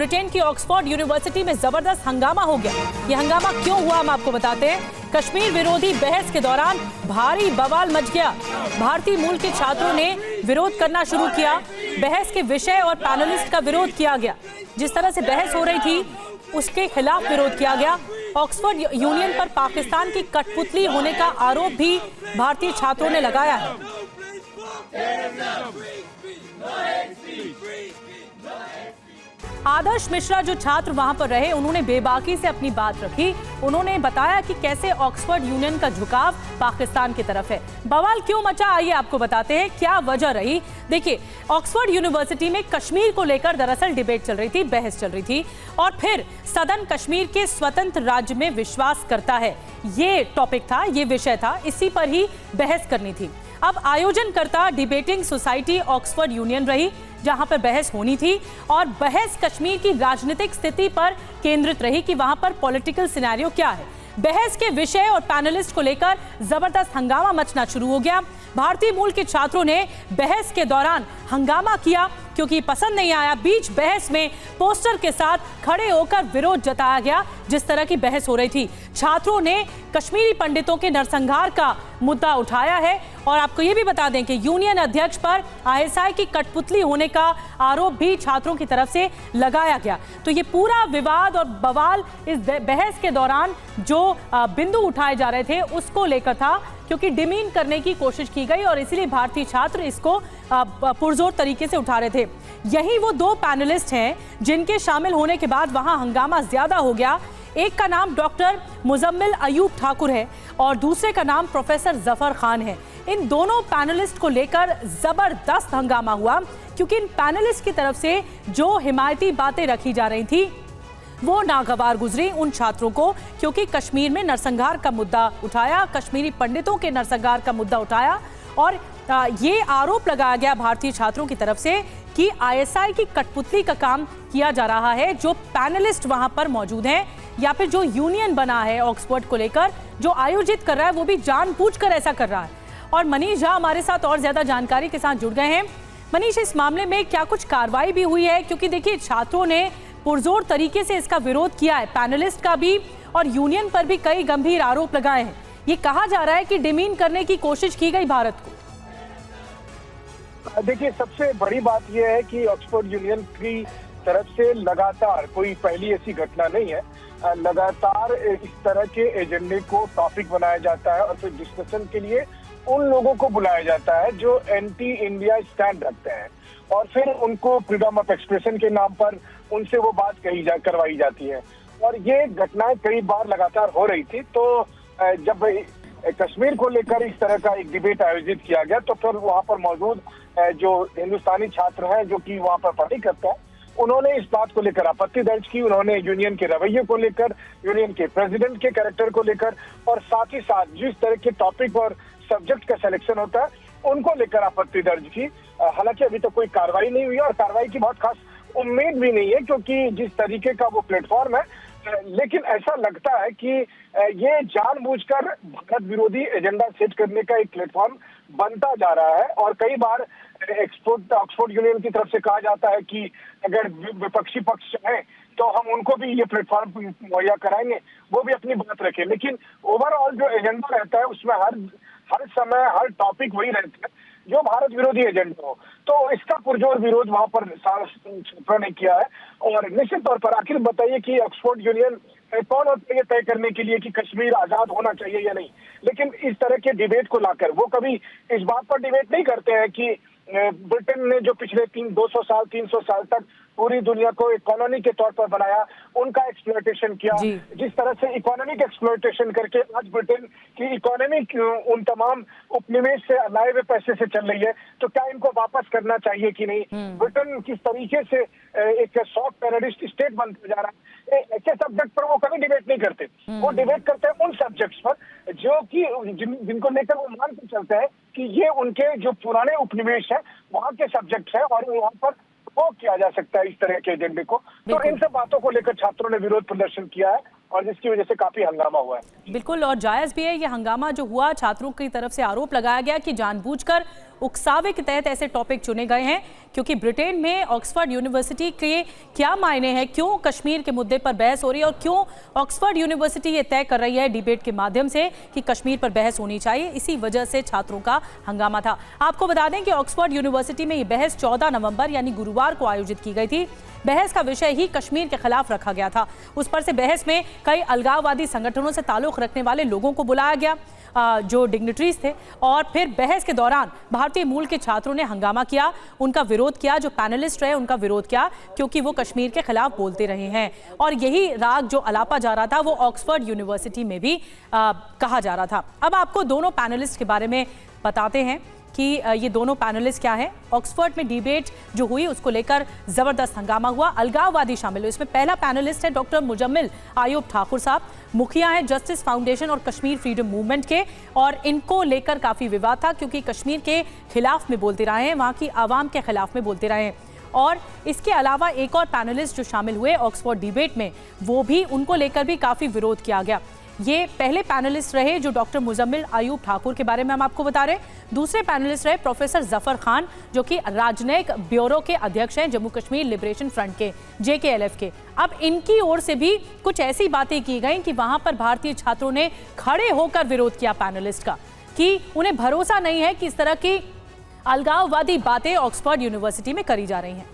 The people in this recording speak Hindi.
ब्रिटेन की ऑक्सफोर्ड यूनिवर्सिटी में जबरदस्त हंगामा हो गया। यह हंगामा क्यों हुआ हम आपको बताते हैं। कश्मीर विरोधी बहस के दौरान भारी बवाल मच गया। भारतीय मूल के छात्रों ने विरोध करना शुरू किया। बहस के विषय और पैनलिस्ट का विरोध किया गया। जिस तरह से बहस हो रही थी उसके खिलाफ विरोध किया गया। ऑक्सफोर्ड यूनियन पर पाकिस्तान की कठपुतली होने का आरोप भी भारतीय छात्रों ने लगाया है। आदर्श मिश्रा जो छात्र वहां पर रहे, उन्होंने बेबाकी से अपनी बात रखी। उन्होंने बताया कि कैसे ऑक्सफोर्ड यूनियन का झुकाव पाकिस्तान की तरफ है। बवाल क्यों मचा, आइए आपको बताते हैं क्या वजह रही। देखिए, ऑक्सफोर्ड यूनिवर्सिटी में कश्मीर को लेकर दरअसल डिबेट चल रही थी, बहस चल रही थी, और फिर सदन कश्मीर के स्वतंत्र राज्य में विश्वास करता है, ये टॉपिक था, ये विषय था, इसी पर ही बहस करनी थी। अब आयोजनकर्ता डिबेटिंग सोसाइटी ऑक्सफोर्ड यूनियन रही, जहां पर बहस होनी थी, और बहस कश्मीर की राजनीतिक स्थिति पर केंद्रित रही कि वहां पर पॉलिटिकल सिनेरियो क्या है। बहस के विषय और पैनलिस्ट को लेकर जबरदस्त हंगामा मचना शुरू हो गया। भारतीय मूल के छात्रों ने बहस के दौरान हंगामा किया क्योंकि पसंद नहीं आया। बीच बहस में पोस्टर के साथ खड़े होकर विरोध जताया गया। जिस तरह की बहस हो रही थी, छात्रों ने कश्मीरी पंडितों के नरसंहार का मुद्दा उठाया है। और आपको ये भी बता दें कि यूनियन अध्यक्ष पर आईएसआई की कठपुतली होने का आरोप भी छात्रों की तरफ से लगाया गया। तो ये पूरा विवाद और बवाल इस बहस के दौरान जो बिंदु उठाए जा रहे थे उसको लेकर था, क्योंकि डिमीन करने की कोशिश की गई और इसीलिए भारतीय छात्र इसको पुरजोर तरीके से उठा रहे थे। यही वो दो पैनलिस्ट हैं जिनके शामिल होने के बाद वहां हंगामा ज्यादा हो गया। एक का नाम डॉक्टर मुजम्मिल अयूब ठाकुर है और दूसरे का नाम प्रोफेसर जफर खान है। इन दोनों पैनलिस्ट को लेकर जबरदस्त हंगामा हुआ क्योंकि इन पैनलिस्ट की तरफ से जो हिमायती बातें रखी जा रही थी वो नागवार गुजरी उन छात्रों को, क्योंकि कश्मीर में नरसंहार का मुद्दा उठाया, कश्मीरी पंडितों के नरसंहार का मुद्दा उठाया, और ये आरोप लगाया गया भारतीय छात्रों की तरफ से कि आईएसआई की कठपुतली का काम किया जा रहा है। जो पैनलिस्ट वहां पर मौजूद हैं या फिर जो यूनियन बना है ऑक्सफोर्ड को लेकर, जो आयोजित कर रहा है, वो भी जानबूझकर ऐसा कर रहा है। और मनीष झा हमारे साथ और ज्यादा जानकारी के साथ जुड़ गए हैं। मनीष, इस मामले में क्या कुछ कार्रवाई भी हुई है? क्योंकि देखिए, छात्रों ने पुरजोर तरीके से इसका विरोध किया है, पैनलिस्ट का भी और यूनियन पर भी कई गंभीर आरोप लगाए हैं। ये कहा जा रहा है कि डिमीन करने की कोशिश की गई भारत को। देखिए, सबसे बड़ी बात यह है कि ऑक्सफोर्ड यूनियन की तरफ से लगातार, कोई पहली ऐसी घटना नहीं है, लगातार इस तरह के एजेंडे को टॉपिक बनाया जाता है और फिर डिस्कशन के लिए उन लोगों को बुलाया जाता है जो एंटी इंडिया स्टैंड रखते हैं, और फिर उनको फ्रीडम ऑफ एक्सप्रेशन के नाम पर उनसे वो बात करवाई जाती है। और ये घटनाएं कई बार लगातार हो रही थी। तो जब कश्मीर को लेकर इस तरह का एक डिबेट आयोजित किया गया तो फिर वहां पर मौजूद जो हिंदुस्तानी छात्र हैं जो कि वहां पर पढ़ाई करते हैं, उन्होंने इस बात को लेकर आपत्ति दर्ज की। उन्होंने यूनियन के रवैये को लेकर, यूनियन के प्रेसिडेंट के कैरेक्टर को लेकर, और साथ ही साथ जिस तरह के टॉपिक और सब्जेक्ट का सिलेक्शन होता है उनको लेकर आपत्ति दर्ज की। हालांकि अभी तक कोई कार्रवाई नहीं हुई और कार्रवाई की बहुत खास उम्मीद भी नहीं है, क्योंकि जिस तरीके का वो प्लेटफॉर्म है, लेकिन ऐसा लगता है कि ये जानबूझकर भारत विरोधी एजेंडा सेट करने का एक प्लेटफॉर्म बनता जा रहा है। और कई बार ऑक्सफोर्ड यूनियन की तरफ से कहा जाता है कि अगर विपक्षी पक्ष चाहे तो हम उनको भी ये प्लेटफॉर्म मुहैया कराएंगे, वो भी अपनी बात रखें। लेकिन ओवरऑल जो एजेंडा रहता है उसमें हर समय हर टॉपिक वही रहता है जो भारत विरोधी एजेंडा हो। तो इसका पुरजोर विरोध वहां पर छात्रों ने किया है। और निश्चित तौर पर आखिर बताइए कि ऑक्सफोर्ड यूनियन कौन होता है तय करने के लिए कि कश्मीर आजाद होना चाहिए या नहीं, लेकिन इस तरह के डिबेट को लाकर वो कभी इस बात पर डिबेट नहीं करते हैं कि ब्रिटेन ने जो पिछले 300 साल तक पूरी दुनिया को एक कॉलोनी के तौर पर बनाया, उनका एक्सप्लॉयटेशन किया। जिस तरह से इकोनॉमिक एक्सप्लॉयटेशन करके आज ब्रिटेन की इकोनॉमी उन तमाम उपनिवेश से लाए हुए पैसे से चल रही है, तो क्या इनको वापस करना चाहिए कि नहीं? ब्रिटेन किस तरीके से एक सॉफ्ट टेररिस्ट स्टेट बनता जा रहा है, ऐसे सब्जेक्ट पर वो कभी डिबेट नहीं करते। वो डिबेट करते हैं उन सब्जेक्ट्स पर जो कि जिनको लेकर वो मान के चलते हैं कि ये उनके जो पुराने उपनिवेश है वहाँ के सब्जेक्ट्स हैं और वहाँ पर वो किया जा सकता है इस तरह के एजेंडे को। तो इन सब बातों को लेकर छात्रों ने विरोध प्रदर्शन किया है और जिसकी वजह से काफी हंगामा हुआ है। बिल्कुल, और जायज भी है ये हंगामा जो हुआ। छात्रों की तरफ से आरोप लगाया गया कि जानबूझकर उकसावे के तहत ऐसे टॉपिक चुने गए हैं, क्योंकि ब्रिटेन में ऑक्सफोर्ड यूनिवर्सिटी के क्या मायने हैं, क्यों कश्मीर के मुद्दे पर बहस हो रही है और क्यों ऑक्सफोर्ड यूनिवर्सिटी ये तय कर रही है डिबेट के माध्यम से कि कश्मीर पर बहस होनी चाहिए। इसी वजह से छात्रों का हंगामा था। आपको बता दें कि ऑक्सफोर्ड यूनिवर्सिटी में ये बहस 14 नवंबर यानी गुरुवार को आयोजित की गई थी। बहस का विषय ही कश्मीर के खिलाफ रखा गया था। उस पर से बहस में कई अलगाववादी संगठनों से ताल्लुक रखने वाले लोगों को बुलाया गया, जो डिग्निटरीज थे, और फिर बहस के दौरान भारतीय मूल के छात्रों ने हंगामा किया, उनका विरोध किया, जो पैनलिस्ट रहे उनका विरोध किया, क्योंकि वो कश्मीर के खिलाफ बोलते रहे हैं। और यही राग जो अलापा जा रहा था वो ऑक्सफोर्ड यूनिवर्सिटी में भी कहा जा रहा था। अब आपको दोनों पैनलिस्ट के बारे में बताते हैं कि ये दोनों पैनलिस्ट क्या है। ऑक्सफोर्ड में डिबेट जो हुई उसको लेकर जबरदस्त हंगामा हुआ, अलगाववादी शामिल हुए। इसमें पहला पैनलिस्ट है डॉक्टर मुजम्मिल आयूब ठाकुर साहब, मुखिया हैं जस्टिस फाउंडेशन और कश्मीर फ्रीडम मूवमेंट के, और इनको लेकर काफ़ी विवाद था क्योंकि कश्मीर के खिलाफ में बोलते रहे हैं, वहाँ की आवाम के खिलाफ में बोलते रहे हैं। और इसके अलावा एक और पैनलिस्ट जो शामिल हुए ऑक्सफोर्ड डिबेट में, वो भी उनको लेकर भी काफ़ी विरोध किया गया। ये पहले पैनलिस्ट रहे जो डॉक्टर मुजम्मिल आयूब ठाकुर के बारे में हम आपको बता रहे हैं। दूसरे पैनलिस्ट रहे प्रोफेसर जफर खान, जो कि राजनयिक ब्यूरो के अध्यक्ष हैं जम्मू कश्मीर लिबरेशन फ्रंट के, JKLF के। अब इनकी ओर से भी कुछ ऐसी बातें की गई कि वहां पर भारतीय छात्रों ने खड़े होकर विरोध किया पैनलिस्ट का, कि उन्हें भरोसा नहीं है कि इस तरह की अलगाववादी बातें ऑक्सफोर्ड यूनिवर्सिटी में करी जा रही हैं।